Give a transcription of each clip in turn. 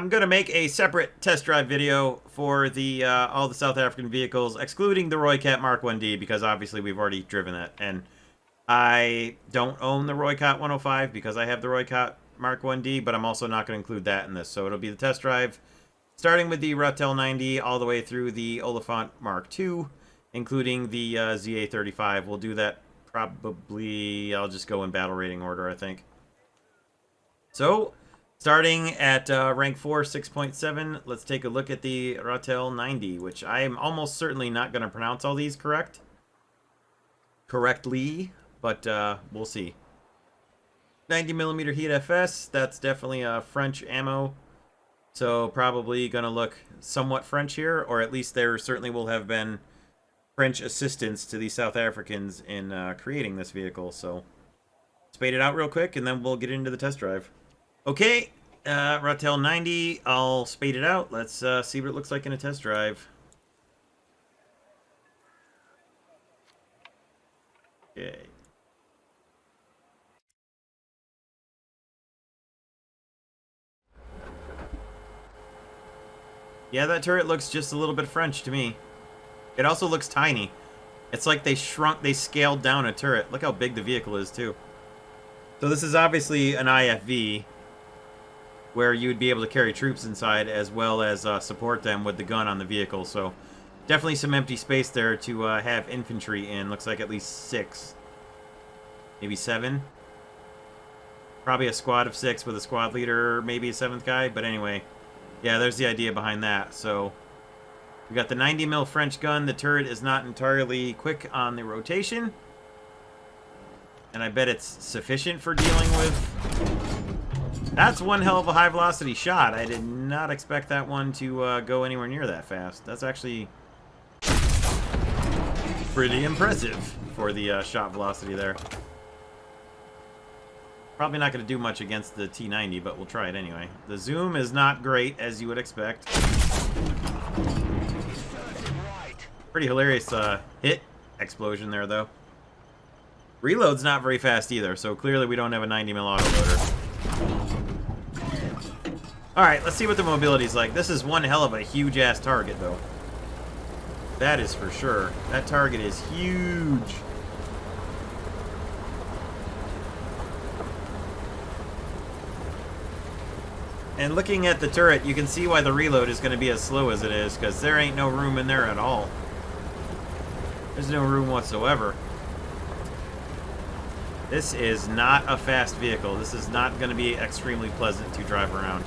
I'm going to make a separate test drive video for the all the South African vehicles, excluding the Rooikat Mk.1D, because obviously we've already driven that. And I don't own the Rooikat 105 because I have the Rooikat Mk.1D, but I'm also not going to include that in this. So it'll be the test drive, starting with the Ratel 90 all the way through the Olifant Mk.2, including the ZA35. We'll do that probably, I'll just go in battle rating order, I think. So, starting at rank 4, 6.7, let's take a look at the Ratel 90, which I am almost certainly not going to pronounce all these correctly, but we'll see. 90mm heat FS, that's definitely a French ammo, so probably going to look somewhat French here, or at least there certainly will have been French assistance to the South Africans in creating this vehicle, so spade it out real quick and then we'll get into the test drive. Okay, Ratel 90, I'll spade it out. Let's see what it looks like in a test drive. Okay. Yeah, that turret looks just a little bit French to me. It also looks tiny. It's like they scaled down a turret. Look how big the vehicle is, too. So this is obviously an IFV, where you would be able to carry troops inside as well as support them with the gun on the vehicle. So definitely some empty space there to have infantry in. Looks like at least 6. Maybe 7. Probably a squad of 6 with a squad leader, maybe a 7th guy. But anyway, yeah, there's the idea behind that. So we got the 90mm French gun. The turret is not entirely quick on the rotation, and I bet it's sufficient for dealing with. That's one hell of a high velocity shot. I did not expect that one to go anywhere near that fast. That's actually pretty impressive for the shot velocity there. Probably not going to do much against the T90, but we'll try it anyway. The zoom is not great, as you would expect. Pretty hilarious hit explosion there, though. Reload's not very fast either, so clearly we don't have a 90mm autoloader. Alright, let's see what the mobility's like. This is one hell of a huge-ass target, though. That is for sure. That target is huge. And looking at the turret, you can see why the reload is going to be as slow as it is, because there ain't no room in there at all. There's no room whatsoever. This is not a fast vehicle. This is not going to be extremely pleasant to drive around.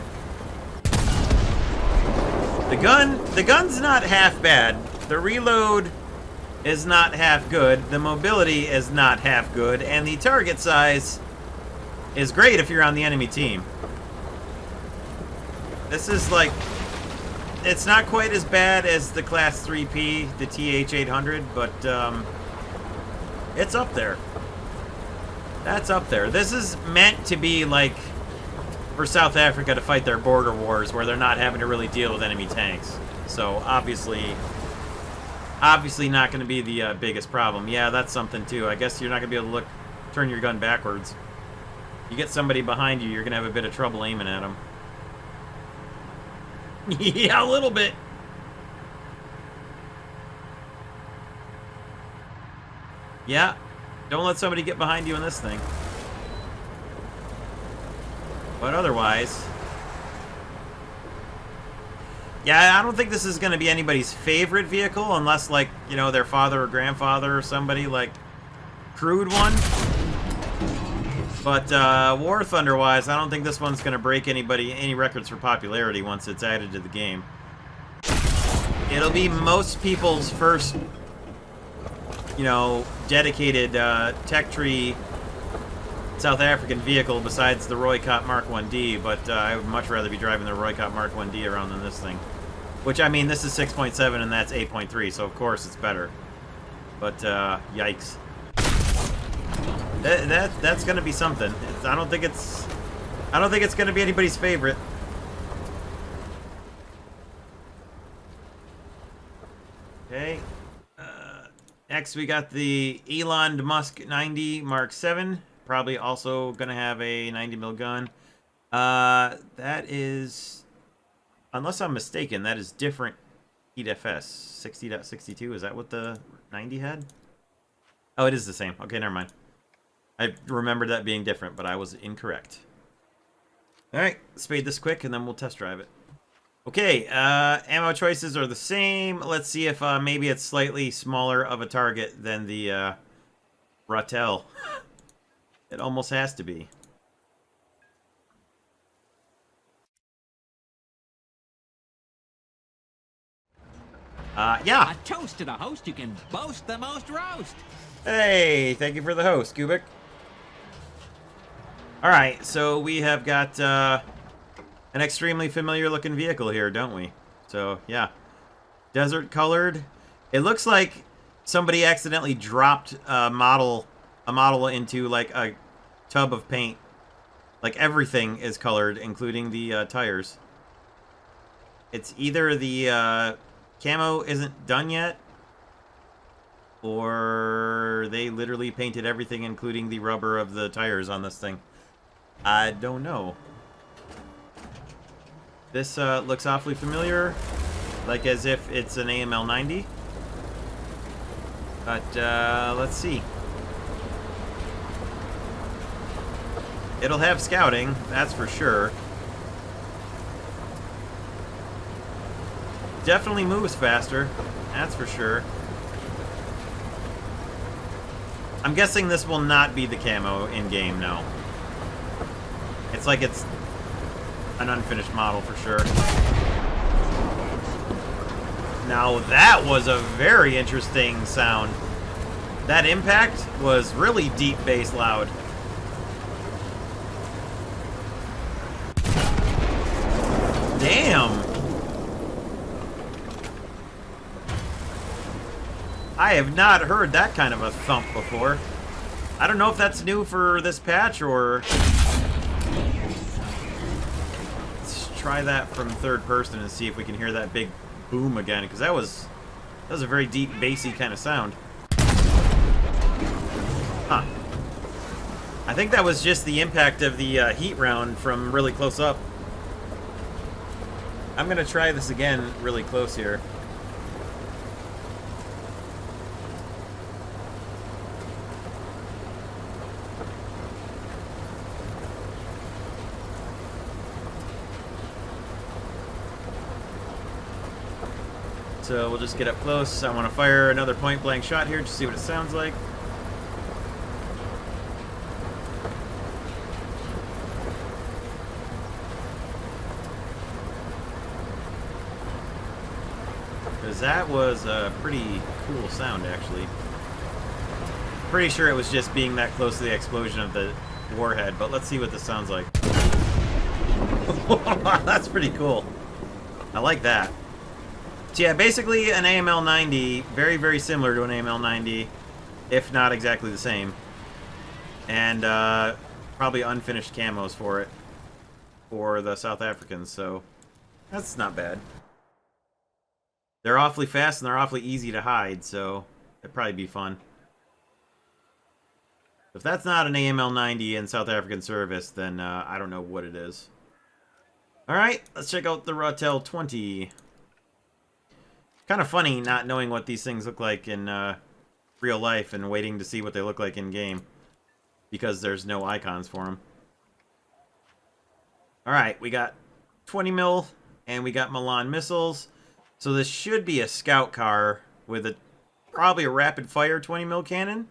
The gun's not half bad. The reload is not half good. The mobility is not half good. And the target size is great if you're on the enemy team. This is like, it's not quite as bad as the Class 3P, the TH800, but it's up there. That's up there. This is meant to be like for South Africa to fight their border wars where they're not having to really deal with enemy tanks. So obviously not going to be the biggest problem. Yeah, that's something too. I guess you're not going to be able to turn your gun backwards. You get somebody behind you, you're going to have a bit of trouble aiming at them. Yeah, a little bit. Yeah, don't let somebody get behind you in this thing. But otherwise, yeah, I don't think this is going to be anybody's favorite vehicle unless, like, you know, their father or grandfather or somebody, like, crewed one. But War Thunder-wise, I don't think this one's going to break any records for popularity once it's added to the game. It'll be most people's first, you know, dedicated tech tree South African vehicle besides the Rooikat Mk.1D, but I would much rather be driving the Rooikat Mk.1D around than this thing. Which, I mean, this is 6.7 and that's 8.3, so of course it's better. But, yikes. That's gonna be something. I don't think it's gonna be anybody's favorite. Okay. Next we got the Eland Mk.2 Mark 7. Probably also gonna have a 90mm gun. That is Unless I'm mistaken, that is different Heat FS. 60.62, is that what the 90 had? Oh, it is the same. Okay, never mind. I remembered that being different, but I was incorrect. Alright, spade this quick, and then we'll test drive it. Okay, ammo choices are the same. Let's see if maybe it's slightly smaller of a target than the Ratel. It almost has to be. Yeah. A toast to the host who can boast the most roast. Hey, thank you for the host, Kubik. Alright, so we have got an extremely familiar looking vehicle here, don't we? So, yeah. Desert colored. It looks like somebody accidentally dropped a model into like a tub of paint. Like everything is colored, including the tires. It's either the camo isn't done yet, or they literally painted everything, including the rubber of the tires on this thing. I don't know. This looks awfully familiar, like as if it's an AML 90. But let's see. It'll have scouting, that's for sure. Definitely moves faster, that's for sure. I'm guessing this will not be the camo in-game, no. It's like it's an unfinished model for sure. Now that was a very interesting sound. That impact was really deep bass loud. Damn! I have not heard that kind of a thump before. I don't know if that's new for this patch or... Let's try that from third person and see if we can hear that big boom again, because that was a very deep, bassy kind of sound. Huh. I think that was just the impact of the heat round from really close up. I'm gonna try this again really close here. So we'll just get up close. I want to fire another point-blank shot here to see what it sounds like. Because that was a pretty cool sound, actually. Pretty sure it was just being that close to the explosion of the warhead, but let's see what this sounds like. That's pretty cool. I like that. So yeah, basically an AML 90, very, very similar to an AML 90, if not exactly the same. And probably unfinished camos for it, for the South Africans, so that's not bad. They're awfully fast and they're awfully easy to hide, so it'd probably be fun. If that's not an AML 90 in South African service, then I don't know what it is. Alright, let's check out the Ratel 20. Kind of funny not knowing what these things look like in real life and waiting to see what they look like in game, because there's no icons for them. Alright, we got 20 mil and we got Milan missiles. So this should be a scout car with probably a rapid fire 20 mil cannon.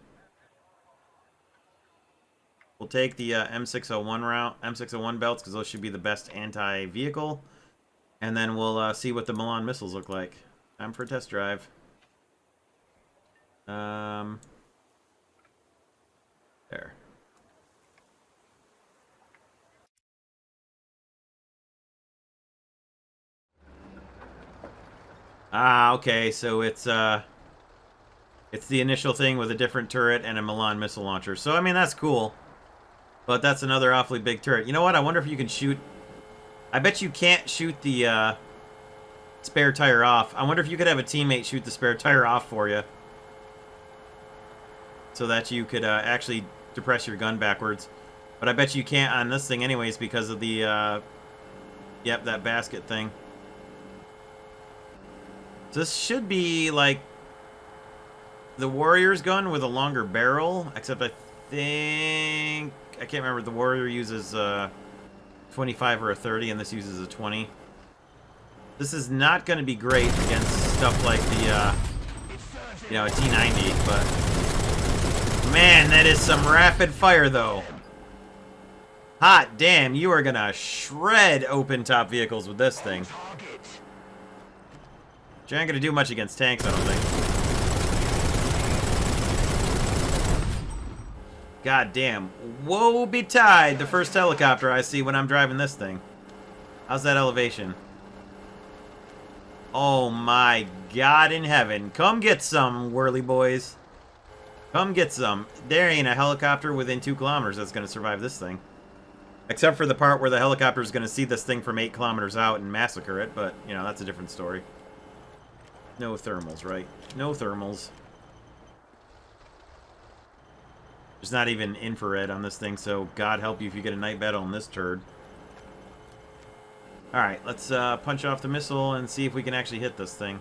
We'll take the M601 belts, because those should be the best anti-vehicle. And then we'll see what the Milan missiles look like. Time for a test drive. There. Ah, okay, so it's the initial thing with a different turret and a Milan missile launcher. So, I mean, that's cool. But that's another awfully big turret. You know what? I wonder if you can shoot... I bet you can't shoot the spare tire off. I wonder if you could have a teammate shoot the spare tire off for you, so that you could actually depress your gun backwards. But I bet you can't on this thing anyways, because of the... yep, that basket thing. So this should be like the Warrior's gun with a longer barrel, except I think... I can't remember. The Warrior uses 25 or a 30, and this uses a 20. This is not going to be great against stuff like the, you know, a T90, but... Man, that is some rapid fire, though. Hot damn, you are going to shred open-top vehicles with this thing. Which ain't going to do much against tanks, I don't think. God damn. Woe betide the first helicopter I see when I'm driving this thing. How's that elevation? Oh my God in heaven. Come get some, whirly boys. Come get some. There ain't a helicopter within 2 kilometers that's going to survive this thing. Except for the part where the helicopter is going to see this thing from 8 kilometers out and massacre it, but, you know, that's a different story. No thermals, right? No thermals. There's not even infrared on this thing, so God help you if you get a night battle on this turd. Alright, let's punch off the missile and see if we can actually hit this thing.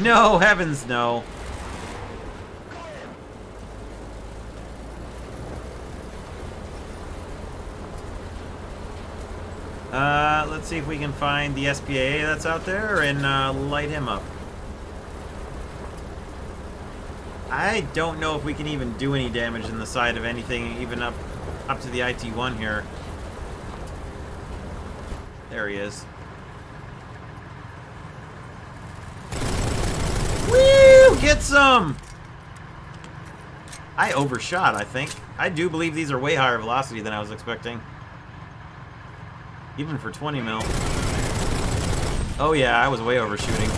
No, heavens no. Let's see if we can find the SPAA that's out there and light him up. I don't know if we can even do any damage in the side of anything, even up to the IT-1 here. There he is. Woo! Get some! I overshot, I think. I do believe these are way higher velocity than I was expecting. Even for 20 mil. Oh yeah, I was way overshooting.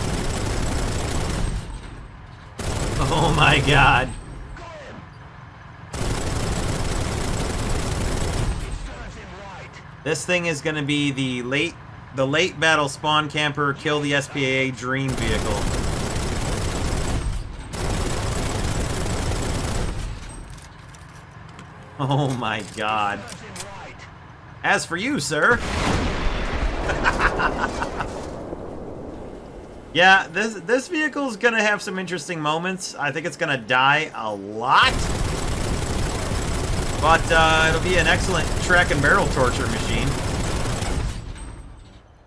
Oh my God. This thing is going to be the late battle spawn camper kill the SPAA dream vehicle. Oh my God. As for you, sir. Yeah, this vehicle's gonna have some interesting moments. I think it's gonna die a lot. But it'll be an excellent track and barrel torture machine.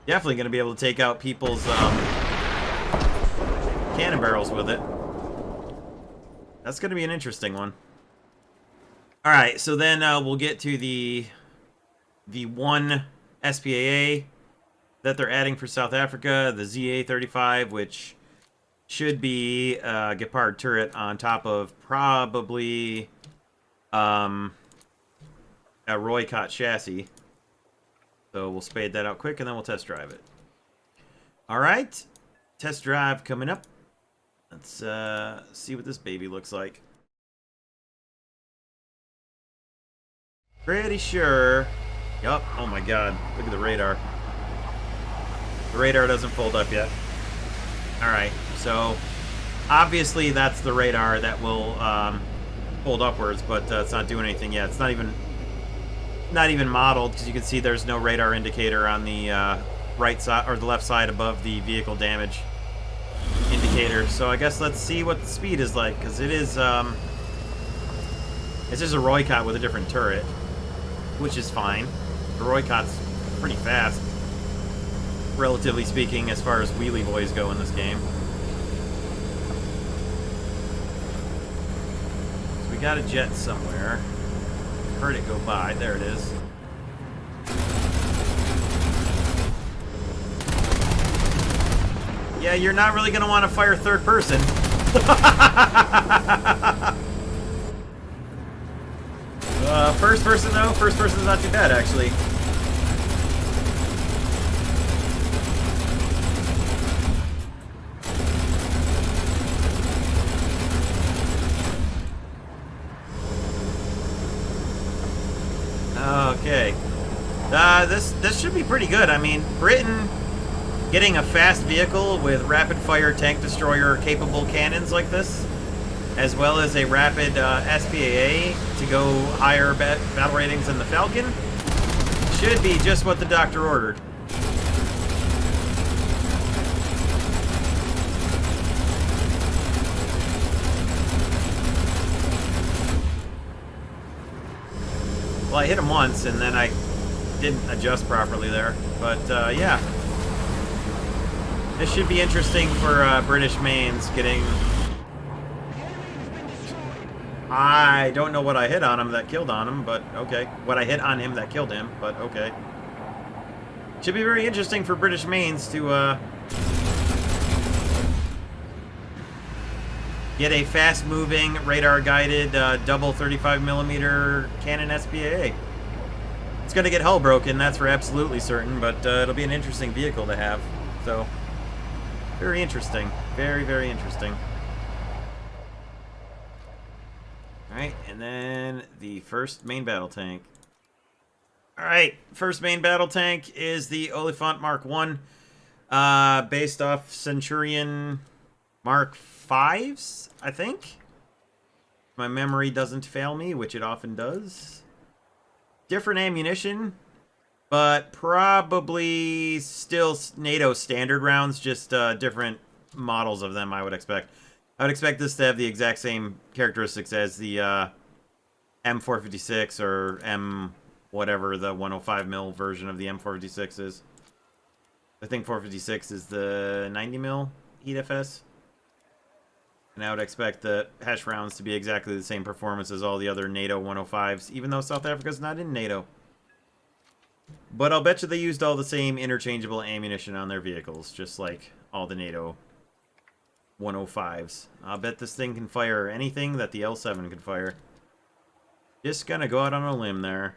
Definitely gonna be able to take out people's cannon barrels with it. That's gonna be an interesting one. Alright, so then we'll get to the one SPAA that they're adding for South Africa, the ZA-35, which should be a Gepard turret on top of probably a Rooikat chassis. So we'll spade that out quick and then we'll test drive it. Alright, test drive coming up. Let's see what this baby looks like. Pretty sure... Yup, oh my God, look at the radar. The radar doesn't fold up yet. Alright, so obviously that's the radar that will fold upwards, but it's not doing anything yet. It's not even modeled, because you can see there's no radar indicator on the right side or the left side above the vehicle damage indicator. So I guess let's see what the speed is like, because it is it's just a Rooikat with a different turret, which is fine. The Rooikat's pretty fast, relatively speaking, as far as wheelie boys go in this game. So we got a jet somewhere. Heard it go by. There it is. Yeah, you're not really going to want to fire third person. First person, though. First person's not too bad, actually. Okay. This should be pretty good. I mean, Britain getting a fast vehicle with rapid-fire tank destroyer capable cannons like this, as well as a rapid SPAA to go higher battle ratings than the Falcon, should be just what the doctor ordered. Well, I hit him once, and then I didn't adjust properly there. But, yeah. This should be interesting for British mains getting... I don't know what I hit on him that killed on him, but okay. What I hit on him that killed him, but okay. Should be very interesting for British mains to get a fast-moving, radar-guided, double 35mm cannon SPAA. It's going to get hull broken, that's for absolutely certain, but it'll be an interesting vehicle to have. So, very interesting. Very, very interesting. Alright, and then the first main battle tank. Alright, first main battle tank is the Olifant Mk.1, based off Centurion Mark 5s, I think. My memory doesn't fail me, which it often does. Different ammunition, but probably still NATO standard rounds, just different models of them, I would expect. I would expect this to have the exact same characteristics as the M456 or M whatever the 105mm version of the M456 is. I think 456 is the 90mm heat FS. And I would expect the Hesh rounds to be exactly the same performance as all the other NATO 105s, even though South Africa's not in NATO. But I'll bet you they used all the same interchangeable ammunition on their vehicles, just like all the NATO 105s. I'll bet this thing can fire anything that the L7 can fire. Just gonna go out on a limb there.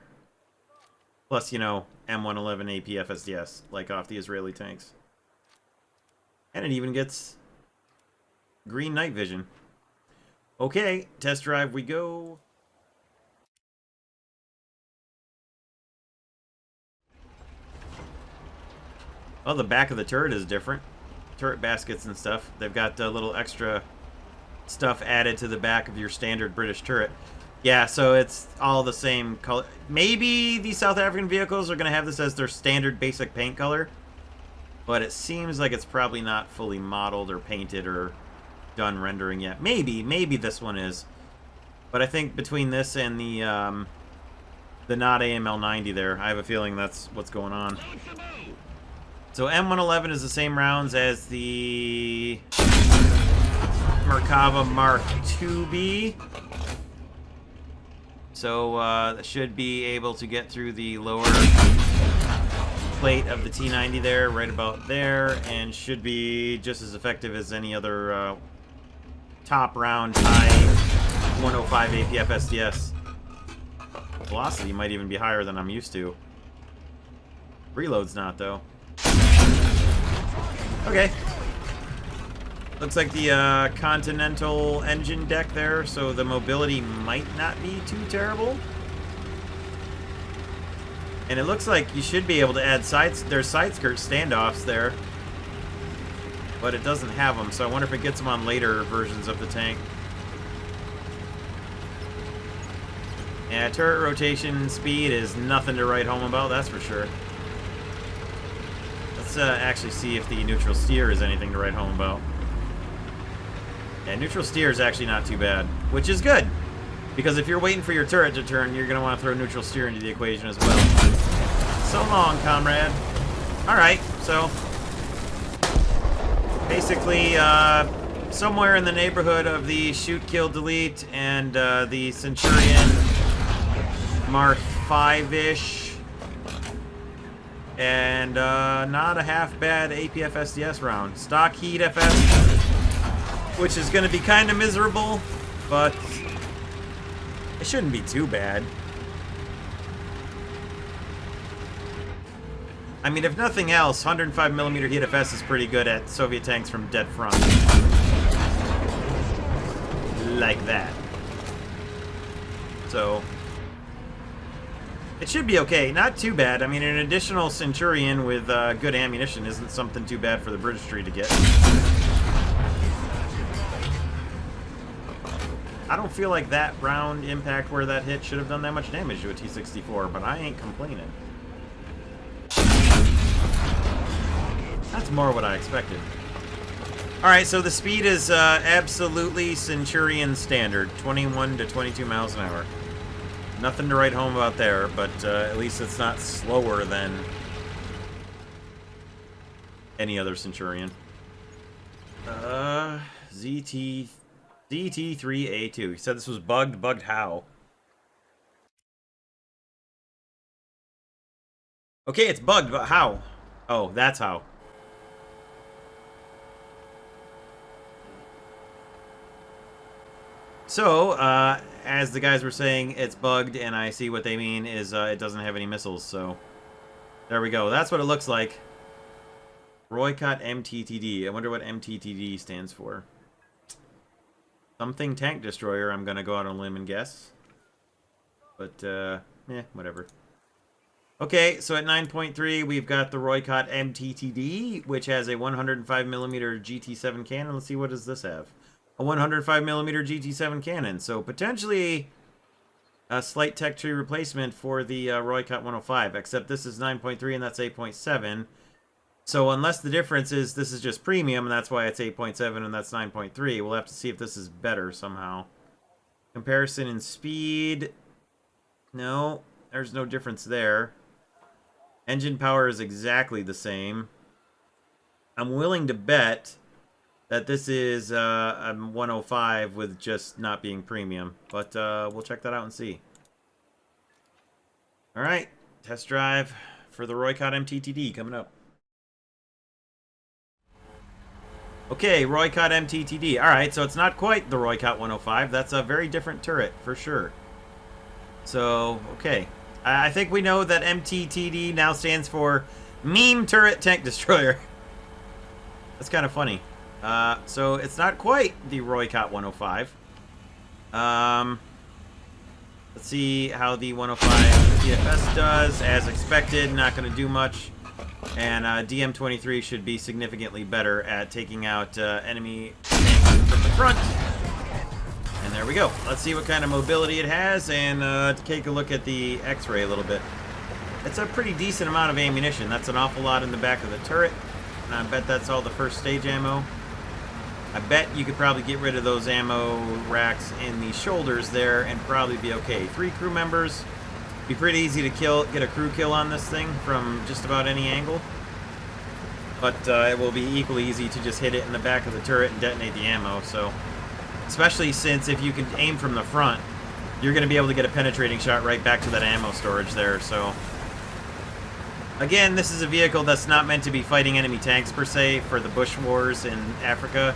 Plus, you know, M111 AP FSDS, like off the Israeli tanks. And it even gets green night vision. Okay, test drive we go. Oh, the back of the turret is different. Turret baskets and stuff. They've got a little extra stuff added to the back of your standard British turret. Yeah, so it's all the same color. Maybe these South African vehicles are going to have this as their standard basic paint color. But it seems like it's probably not fully modeled or painted or done rendering yet. Maybe this one is. But I think between this and the not AML90 there, I have a feeling that's what's going on. So M111 is the same rounds as the Merkava Mk.2B. So that should be able to get through the lower plate of the T90 there, right about there, and should be just as effective as any other top round high 105 AP FSDS. Velocity might even be higher than I'm used to. Reload's not, though. Okay. Looks like the Continental engine deck there, so the mobility might not be too terrible. And it looks like you should be able to add there's side skirt standoffs there. But it doesn't have them, so I wonder if it gets them on later versions of the tank. Yeah, turret rotation speed is nothing to write home about, that's for sure. Let's actually see if the neutral steer is anything to write home about. Yeah, neutral steer is actually not too bad, which is good. Because if you're waiting for your turret to turn, you're going to want to throw neutral steer into the equation as well. So long, comrade. Alright, so basically, somewhere in the neighborhood of the shoot, kill, delete, and the Centurion Mark 5-ish. And not a half bad APF SDS round. Stock heat FS, which is going to be kind of miserable, but it shouldn't be too bad. I mean, if nothing else, 105mm heat FS is pretty good at Soviet tanks from dead front. Like that. So it should be okay. Not too bad. I mean, an additional Centurion with good ammunition isn't something too bad for the British tree to get. I don't feel like that round impact where that hit should have done that much damage to a T-64, but I ain't complaining. That's more what I expected. Alright, so the speed is absolutely Centurion standard. 21 to 22 miles an hour. Nothing to write home about there, but at least it's not slower than any other Centurion. ZT3A2. He said this was bugged. Bugged how? Okay, it's bugged, but how? Oh, that's how. So, as the guys were saying, it's bugged, and I see what they mean is it doesn't have any missiles, so there we go. That's what it looks like. Rooikat MTTD. I wonder what MTTD stands for. Something tank destroyer, I'm going to go out on a limb and guess. But, whatever. Okay, so at 9.3, we've got the Rooikat MTTD, which has a 105mm GT7 cannon. Let's see, what does this have? A 105mm GT7 cannon. So potentially a slight tech tree replacement for the Rooikat 105, except this is 9.3 and that's 8.7. So unless the difference is this is just premium and that's why it's 8.7 and that's 9.3, we'll have to see if this is better somehow. Comparison in speed. No, there's no difference there. Engine power is exactly the same. I'm willing to bet that this is a 105 with just not being premium. But we'll check that out and see. Alright, test drive for the Rooikat MTTD coming up. Okay, Rooikat MTTD. Alright, so it's not quite the Rooikat 105. That's a very different turret, for sure. So, okay. I think we know that MTTD now stands for Meme Turret Tank Destroyer. That's kind of funny. So it's not quite the Rooikat 105. Let's see how the 105 DFS does. As expected, not going to do much. And DM23 should be significantly better at taking out enemy tanks from the front. And there we go. Let's see what kind of mobility it has and take a look at the X-ray a little bit. It's a pretty decent amount of ammunition. That's an awful lot in the back of the turret. And I bet that's all the first stage ammo. I bet you could probably get rid of those ammo racks in the shoulders there and probably be okay. 3 crew members. Be pretty easy to get a crew kill on this thing from just about any angle. But it will be equally easy to just hit it in the back of the turret and detonate the ammo. So, especially since if you can aim from the front, you're going to be able to get a penetrating shot right back to that ammo storage there. So, again, this is a vehicle that's not meant to be fighting enemy tanks per se for the bush wars in Africa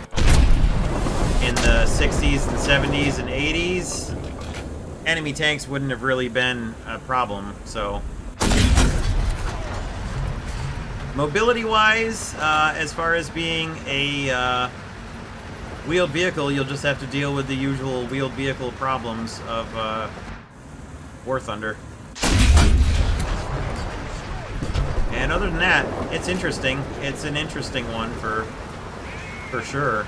in the 60s and 70s and 80s. Enemy tanks wouldn't have really been a problem, so. Mobility-wise, as far as being a wheeled vehicle, you'll just have to deal with the usual wheeled vehicle problems of War Thunder. And other than that, it's interesting. It's an interesting one for sure.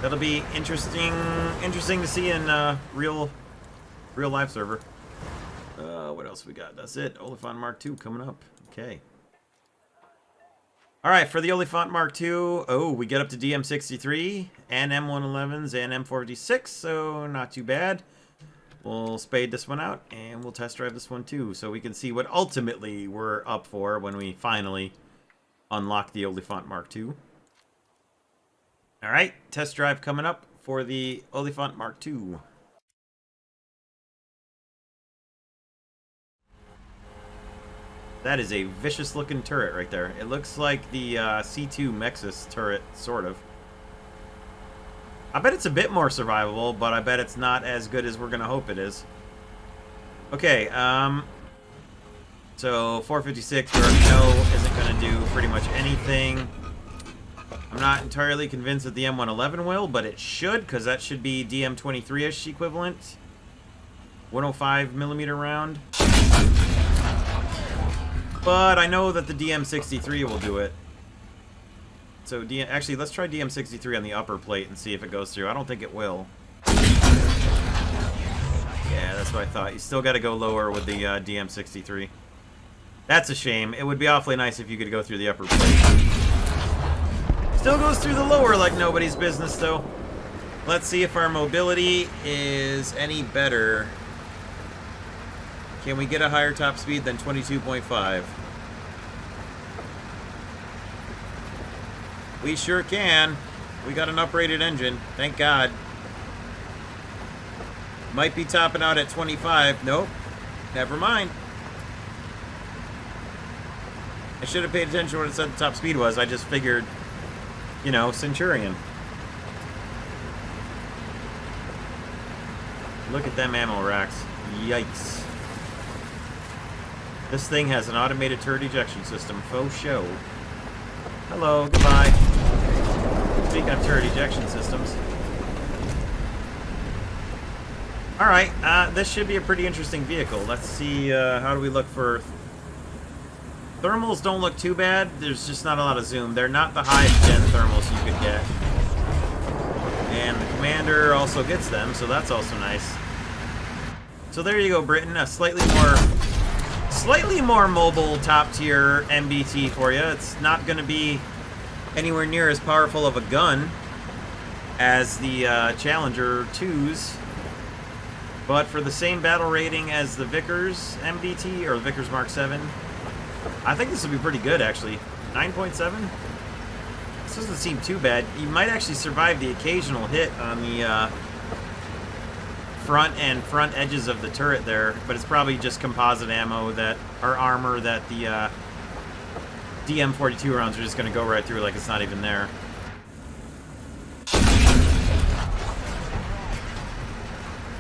That'll be interesting to see in real life server. What else we got? That's it. Olifant Mk.2 coming up. Okay. All right, for the Olifant Mk.2, oh, we get up to DM63 and M111s and M456, so not too bad. We'll spade this one out and we'll test drive this one too, so we can see what ultimately we're up for when we finally unlock the Olifant Mk.2. All right, test drive coming up for the Olifant Mk.2. That is a vicious looking turret right there. It looks like the C2 Mexus turret, sort of. I bet it's a bit more survivable, but I bet it's not as good as we're going to hope it is. Okay, so 456 we already know isn't going to do pretty much anything. I'm not entirely convinced that the M111 will, but it should, because that should be DM23-ish equivalent. 105mm round. But I know that the DM63 will do it. So, actually, let's try DM63 on the upper plate and see if it goes through. I don't think it will. Yeah, that's what I thought. You still got to go lower with the DM63. That's a shame. It would be awfully nice if you could go through the upper plate. Still goes through the lower like nobody's business, though. Let's see if our mobility is any better Can we get a higher top speed than 22.5? We sure can. We got an uprated engine. Thank God. Might be topping out at 25. Nope. Never mind. I should have paid attention to what it said the top speed was. I just figured, you know, Centurion. Look at them ammo racks. Yikes. This thing has an automated turret ejection system. Faux show. Hello, goodbye. Speaking of turret ejection systems. Alright, this should be a pretty interesting vehicle. Let's see, how do we look for... Thermals don't look too bad. There's just not a lot of zoom. They're not the highest gen thermals you could get. And the commander also gets them, so that's also nice. So there you go, Britain. A slightly more mobile top-tier MBT for you. It's not going to be anywhere near as powerful of a gun as the Challenger 2s. But for the same battle rating as the Vickers MBT, or the Vickers Mark 7, I think this will be pretty good, actually. 9.7? This doesn't seem too bad. You might actually survive the occasional hit on the front and front edges of the turret there, but it's probably just composite ammo that, or armor that the DM42 rounds are just going to go right through like it's not even there.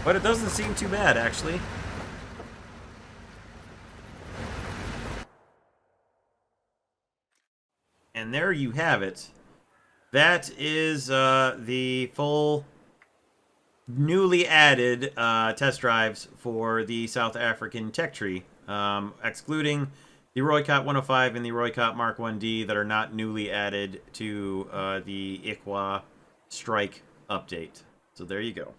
But it doesn't seem too bad, actually. And there you have it. That is the full newly added test drives for the South African tech tree, excluding the Rooikat 105 and the Rooikat Mk.1D that are not newly added to the IXWA strike update. So there you go.